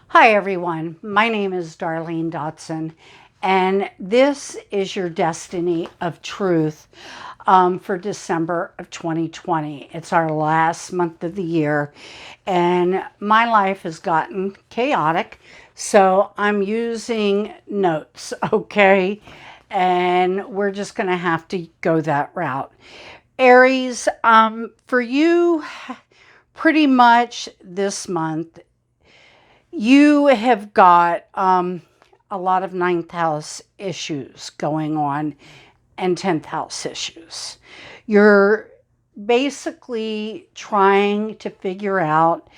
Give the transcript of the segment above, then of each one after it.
Hi, everyone. My name is Darlene Dotson, and this is your Destiny of Truth for December of 2020. It's our last month of the year, and my life has gotten chaotic, so I'm using notes, okay? And we're just going to have to go that route. Aries, for you, pretty much this month you have got a lot of ninth house issues going on and 10th house issues. You're basically trying to figure out,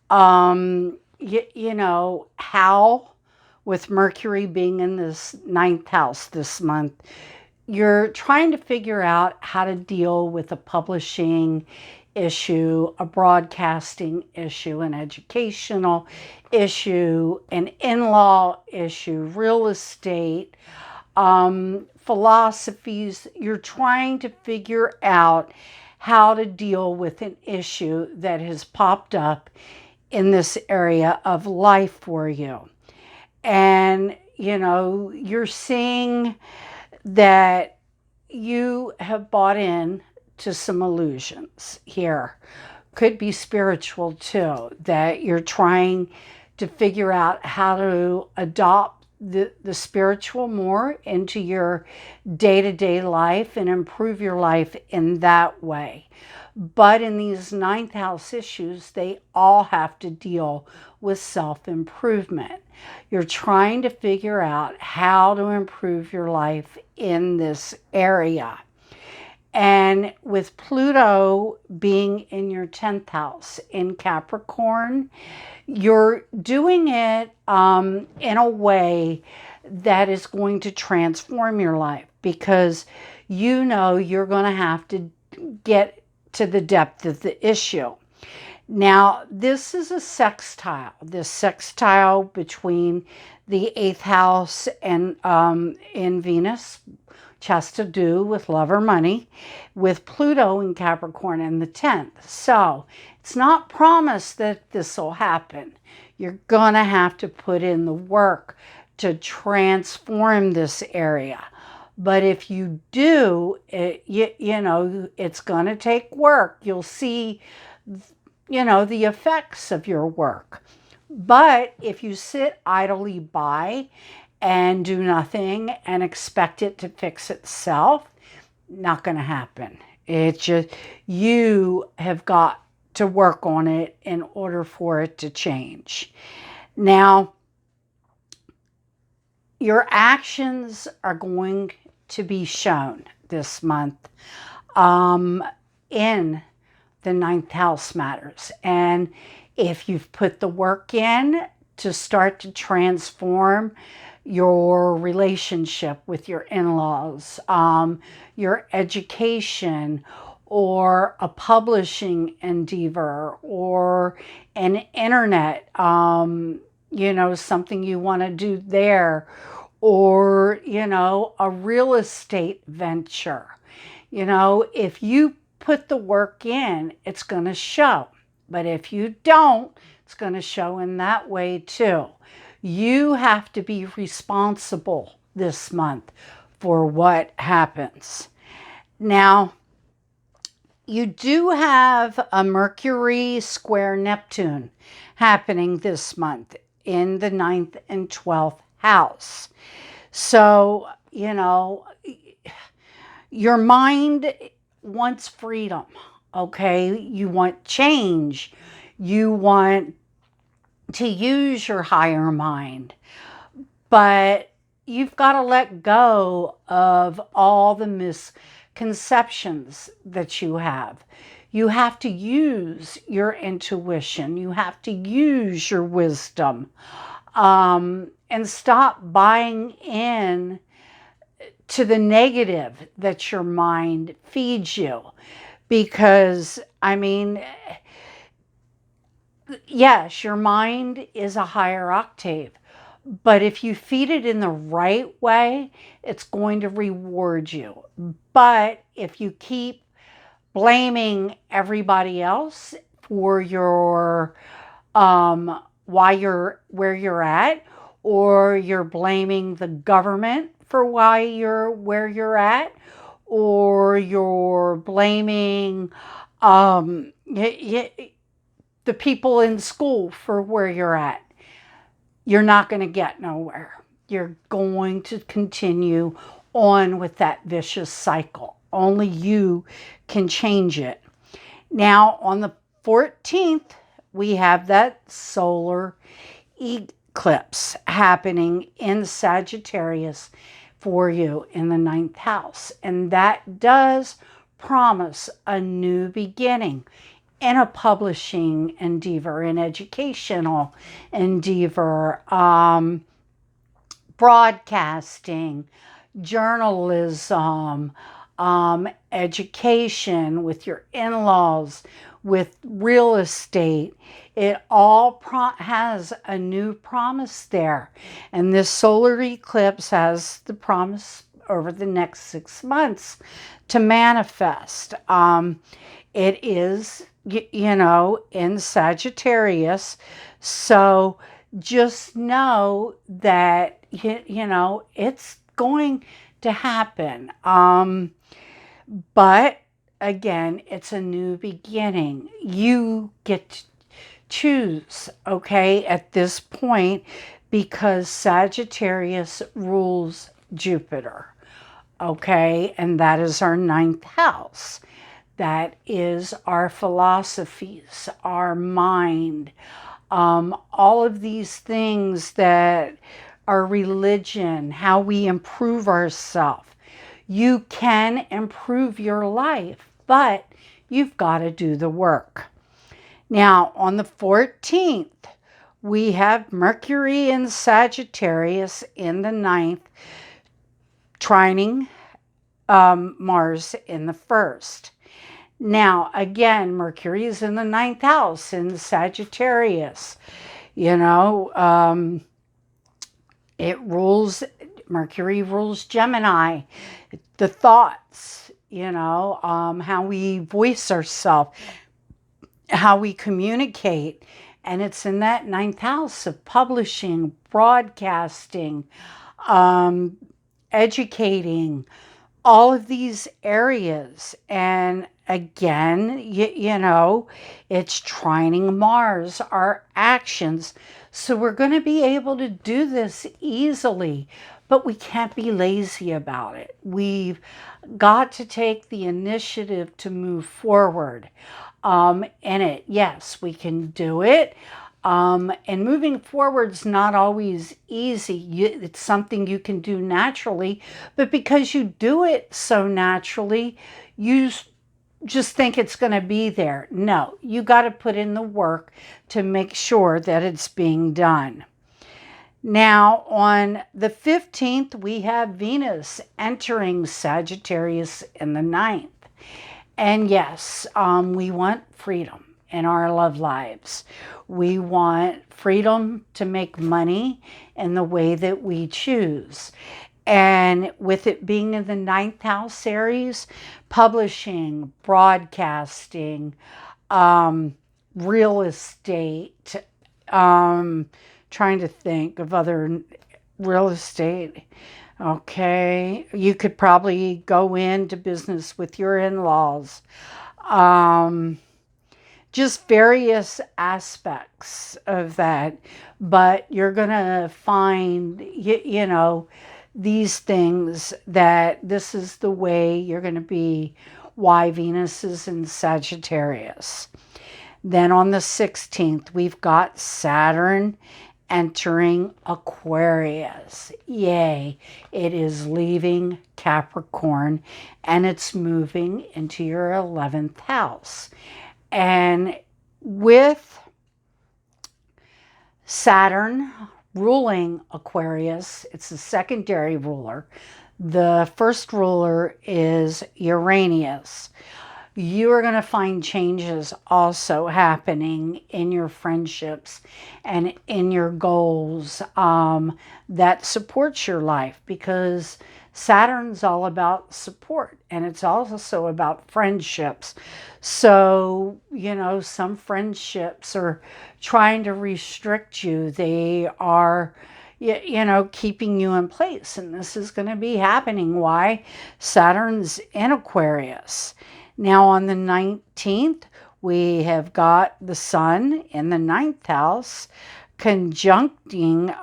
how, with Mercury being in this ninth house this month, you're trying to figure out how to deal with a publishing issue, a broadcasting issue, an educational issue, an in-law issue, real estate, philosophies. You're trying to figure out how to deal with an issue that has popped up in this area of life for you. And, you're seeing that you have bought in to some illusions here. Could be spiritual too, that you're trying to figure out how to adopt the spiritual more into your day-to-day life and improve your life in that way. But in these ninth house issues, they all have to deal with self-improvement. You're trying to figure out how to improve your life in this area. And with Pluto being in your 10th house in Capricorn, you're doing it in a way that is going to transform your life because you're going to have to get to the depth of the issue. Now, this is a sextile. This sextile between the 8th house and in Venus, which has to do with love or money, with Pluto in Capricorn in the 10th. So it's not promised that this will happen. You're going to have to put in the work to transform this area. But if you do, it's going to take work. You'll see, the effects of your work. But if you sit idly by and do nothing and expect it to fix itself, not going to happen. It's just you have got to work on it in order for it to change. Now, your actions are going to be shown this month in the ninth house matters. And if you've put the work in to start to transform your relationship with your in-laws, your education, or a publishing endeavor, or an internet, something you want to do there, or, a real estate venture. If you put the work in, it's going to show. But if you don't, it's going to show in that way too. You have to be responsible this month for what happens. Now, you do have a Mercury square Neptune happening this month in the 9th and 12th house. So, your mind wants freedom, okay? You want change. You want to use your higher mind. But you've got to let go of all the misconceptions that you have. You have to use your intuition. You have to use your wisdom, and stop buying in to the negative that your mind feeds you. Because, yes, your mind is a higher octave, but if you feed it in the right way, it's going to reward you. But if you keep blaming everybody else for your why you're where you're at, or you're blaming the government for why you're where you're at, or you're blaming the people in school for where you're at, you're not going to get nowhere. You're going to continue on with that vicious cycle. Only you can change it. Now, on the 14th, we have that solar eclipse happening in Sagittarius for you in the ninth house. And that does promise a new beginning in a publishing endeavor, an educational endeavor, broadcasting, journalism, education, with your in-laws, with real estate. It all has a new promise there. And this solar eclipse has the promise over the next 6 months to manifest. It is, in Sagittarius. So just know that, it's going to happen. But again, it's a new beginning. You get to choose, okay, at this point, because Sagittarius rules Jupiter, okay, and that is our ninth house. That is our philosophies, our mind, all of these things that are religion, how we improve ourselves. You can improve your life, but you've got to do the work. Now, on the 14th, we have Mercury in Sagittarius in the ninth, trining Mars in the first. Now, again, Mercury is in the ninth house in Sagittarius. Mercury rules Gemini, the thoughts, how we voice ourselves, how we communicate. And it's in that ninth house of publishing, broadcasting, educating, all of these areas. And again, it's trining Mars, our actions. So we're going to be able to do this easily, but we can't be lazy about it. We've got to take the initiative to move forward in it. Yes, we can do it. And moving forward's not always easy. It's something you can do naturally, but because you do it so naturally, you just think it's going to be there. No, you got to put in the work to make sure that it's being done. Now, on the 15th, we have Venus entering Sagittarius in the ninth. And yes, we want freedom in our love lives. We want freedom to make money in the way that we choose. And with it being in the ninth house, Aries, publishing, broadcasting, real estate, trying to think of other real estate. Okay, you could probably go into business with your in-laws. Just various aspects of that. But you're going to find, these things that this is the way you're going to be, why Venus is in Sagittarius. Then on the 16th, we've got Saturn entering Aquarius. Yay. It is leaving Capricorn and it's moving into your 11th house. And with Saturn ruling Aquarius, it's the secondary ruler. The first ruler is Uranus. You are going to find changes also happening in your friendships and in your goals that supports your life, because Saturn's all about support, and it's also about friendships. So, some friendships are trying to restrict you. They are, keeping you in place. And this is going to be happening. Why? Saturn's in Aquarius. Now, on the 19th, we have got the sun in the ninth house conjuncting,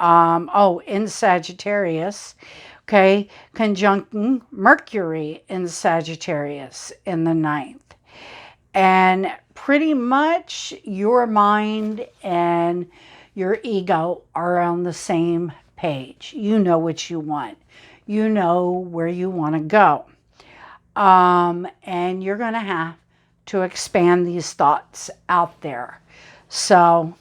in Sagittarius, okay, conjuncting Mercury in Sagittarius in the ninth. And pretty much your mind and your ego are on the same page. You know what you want. You know where you want to go. And you're going to have to expand these thoughts out there. So,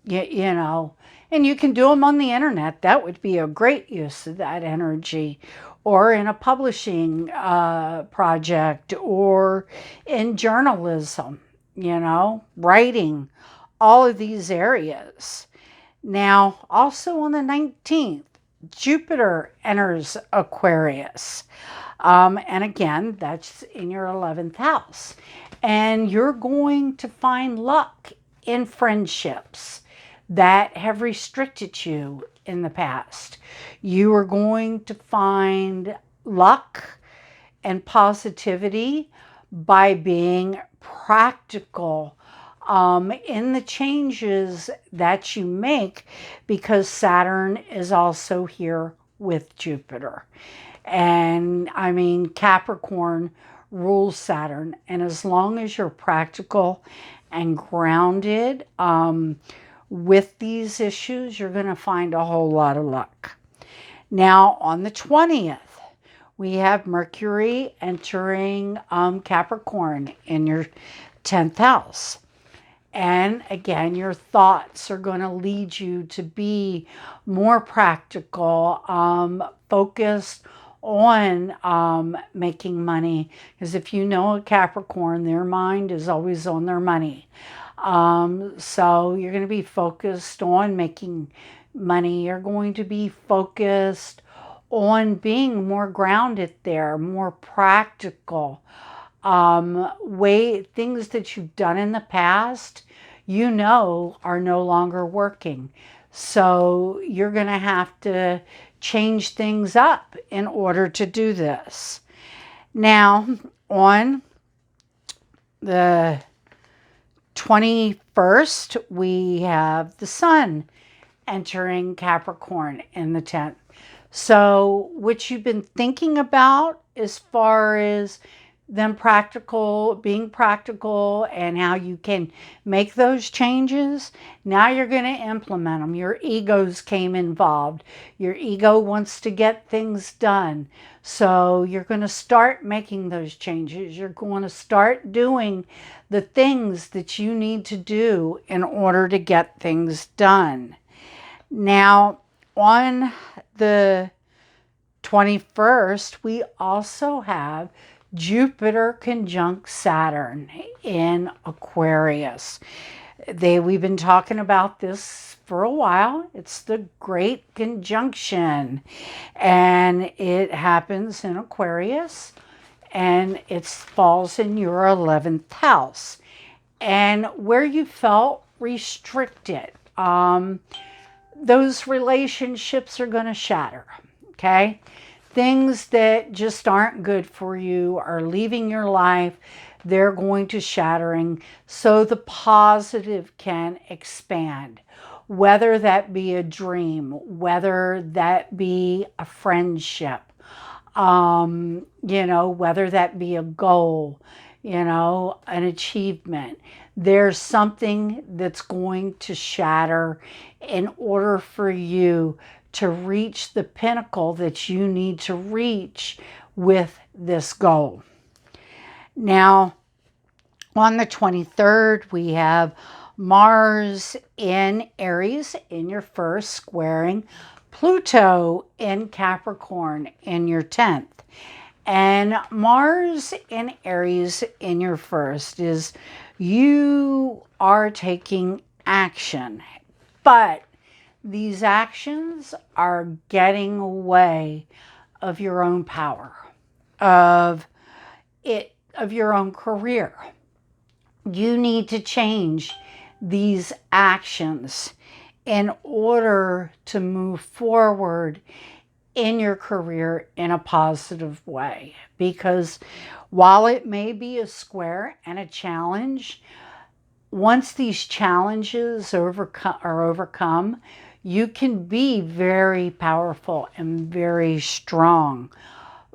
and you can do them on the internet. That would be a great use of that energy, or in a publishing project, or in journalism, writing, all of these areas. Now, also on the 19th, Jupiter enters Aquarius. And again, that's in your 11th house. And you're going to find luck in friendships that have restricted you in the past. You are going to find luck and positivity by being practical in the changes that you make, because Saturn is also here with Jupiter. And I mean, Capricorn rules Saturn. And as long as you're practical and grounded with these issues, you're going to find a whole lot of luck. Now, on the 20th, we have Mercury entering Capricorn in your 10th house. And again, your thoughts are going to lead you to be more practical, focused on making money. Because if you know a Capricorn, their mind is always on their money. So you're going to be focused on making money. You're going to be focused on being more grounded there, more practical. Things that you've done in the past, are no longer working. So you're going to have to change things up in order to do this. Now, on the 21st, we have the sun entering Capricorn in the 10th. So what you've been thinking about as far as being practical and how you can make those changes, now you're going to implement them. Your egos came involved. Your ego wants to get things done. So you're going to start making those changes. You're going to start doing the things that you need to do in order to get things done. Now, on the 21st, we also have Jupiter conjunct Saturn in Aquarius. We've been talking about this for a while. It's the Great Conjunction, and it happens in Aquarius, and it falls in your 11th house. And where you felt restricted, those relationships are going to shatter, okay? Things that just aren't good for you are leaving your life. They're going to shattering so the positive can expand. Whether that be a dream, whether that be a friendship, whether that be a goal, an achievement. There's something that's going to shatter in order for you to reach the pinnacle that you need to reach with this goal. Now, on the 23rd, we have Mars in Aries in your first, squaring Pluto in Capricorn in your 10th. And Mars in Aries in your first is you are taking action, but these actions are getting away of your own power, of your own career. You need to change these actions in order to move forward in your career in a positive way. Because while it may be a square and a challenge, once these challenges are overcome, you can be very powerful and very strong.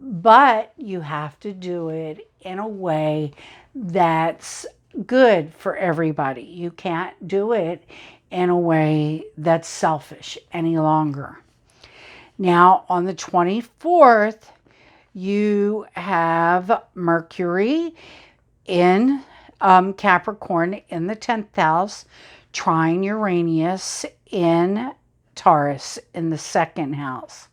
But you have to do it in a way that's good for everybody. You can't do it in a way that's selfish any longer. Now, on the 24th, you have Mercury in Capricorn in the 10th house, trine Uranus in Taurus in the 2nd house.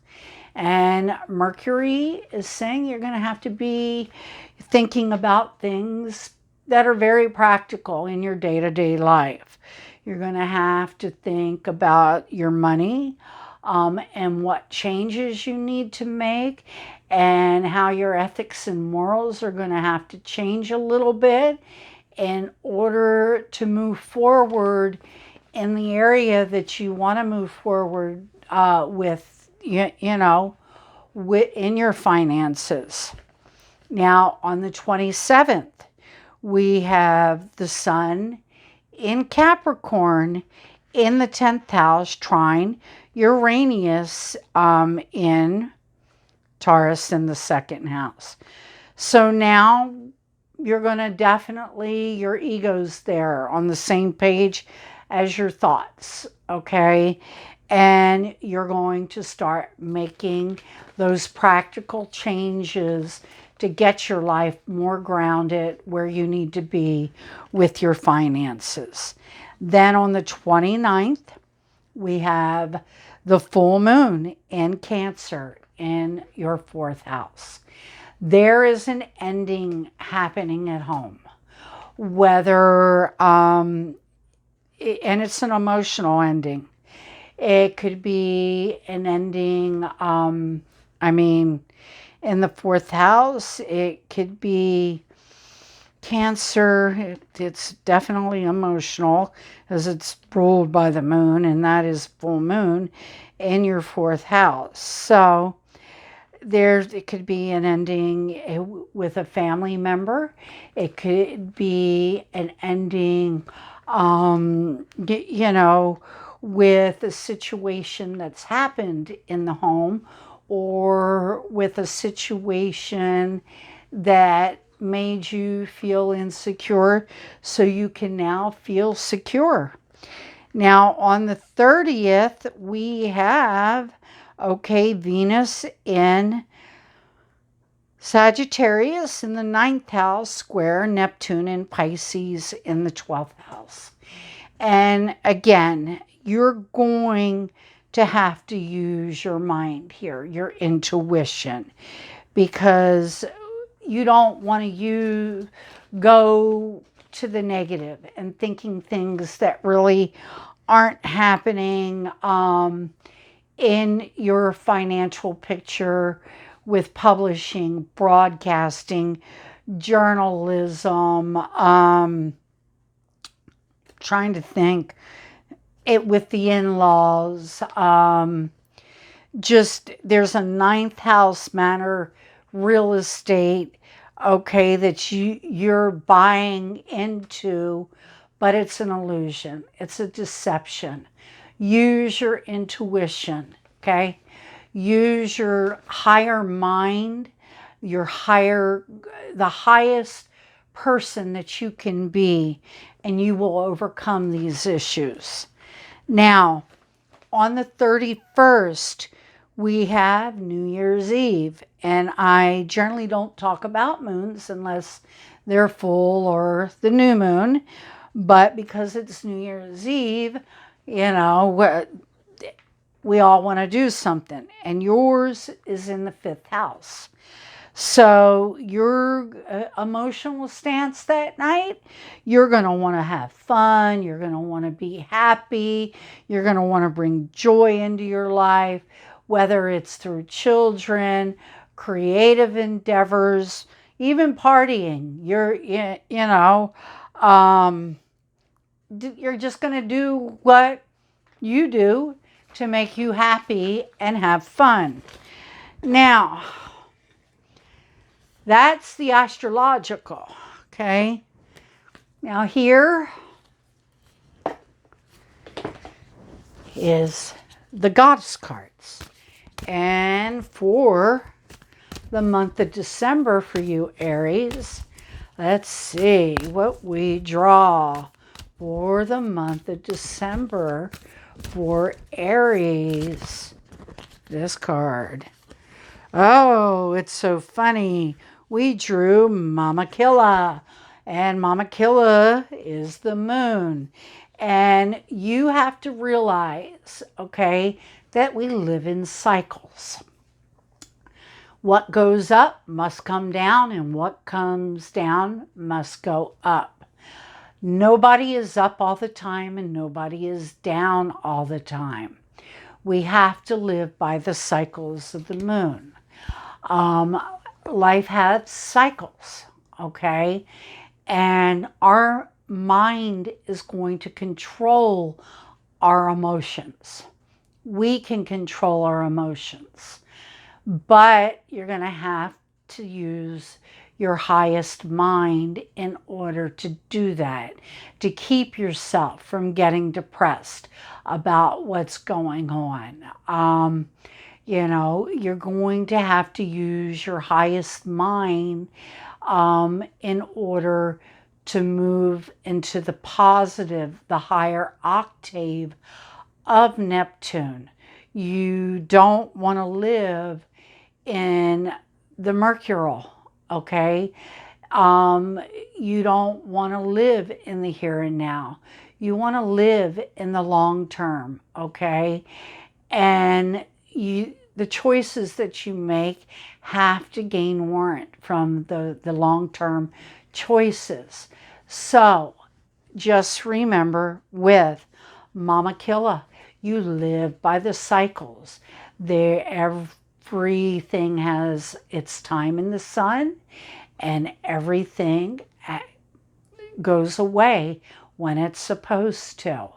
And Mercury is saying you're going to have to be thinking about things that are very practical in your day-to-day life. You're going to have to think about your money, and what changes you need to make, and how your ethics and morals are going to have to change a little bit in order to move forward in the area that you want to move forward with, in your finances. Now, on the 27th, we have the Sun in Capricorn in the 10th house, trine Uranus in Taurus in the 2nd house. So now you're going to definitely, your ego's there on the same page as your thoughts, okay? And you're going to start making those practical changes to get your life more grounded where you need to be with your finances. Then on the 29th, we have the full moon in Cancer in your 4th house. There is an ending happening at home, whether, and it's an emotional ending. It could be an ending, in the 4th house, it could be Cancer. It's definitely emotional as it's ruled by the moon, and that is full moon in your 4th house. So it could be an ending with a family member. It could be an ending, with a situation that's happened in the home, or with a situation that made you feel insecure, so you can now feel secure. Now, on the 30th, we have, Venus in Sagittarius in the 9th house, square Neptune in Pisces in the 12th house. And again, you're going to have to use your mind here, your intuition, because you don't want to go to the negative and thinking things that really aren't happening in your financial picture with publishing, broadcasting, journalism, trying to think it with the in-laws. Just there's a 9th house matter, real estate, that you're buying into, but it's an illusion. It's a deception. Use your intuition, okay? Use your higher mind, the highest person that you can be, and you will overcome these issues. Now, on the 31st, we have New Year's Eve, and I generally don't talk about moons unless they're full or the new moon, but because it's New Year's Eve, we all want to do something, and yours is in the 5th house. So your emotional stance that night, you're going to want to have fun. You're going to want to be happy. You're going to want to bring joy into your life, whether it's through children, creative endeavors, even partying. You're just going to do what you do to make you happy and have fun. Now, that's the astrological, okay? Now here is the goddess cards. And for the month of December for you, Aries, let's see what we draw for the month of December for Aries. This card. Oh, it's so funny. We drew Mama Killa, and Mama Killa is the moon. And you have to realize, okay, that we live in cycles. What goes up must come down, and what comes down must go up. Nobody is up all the time, and nobody is down all the time. We have to live by the cycles of the moon. Life has cycles, okay? And our mind is going to control our emotions. We can control our emotions, but you're going to have to use your highest mind in order to do that, to keep yourself from getting depressed about what's going on. You're going to have to use your highest mind in order to move into the positive, the higher octave of Neptune. You don't want to live in the mercurial, okay? You don't want to live in the here and now. You want to live in the long term, okay? And the choices that you make have to gain warrant from the long-term choices. So just remember, with Mama Killa, you live by the cycles. Everything has its time in the sun, and everything goes away when it's supposed to.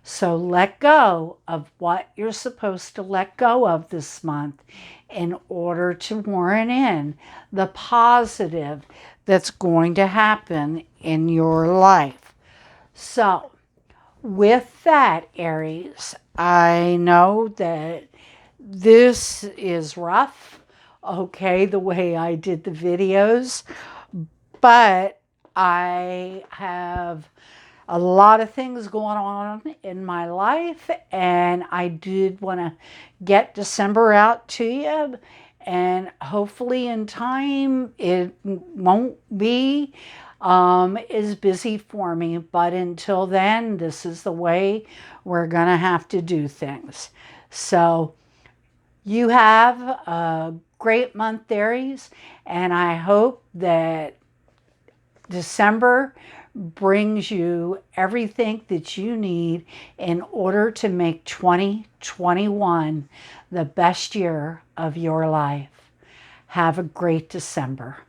So let go of what you're supposed to let go of this month in order to warrant in the positive that's going to happen in your life. So with that, Aries, I know that this is rough, okay, the way I did the videos, but I have a lot of things going on in my life, and I did want to get December out to you, and hopefully in time it won't be as busy for me, but until then, this is the way we're gonna have to do things. So you have a great month, Aries, and I hope that December brings you everything that you need in order to make 2021 the best year of your life. Have a great December.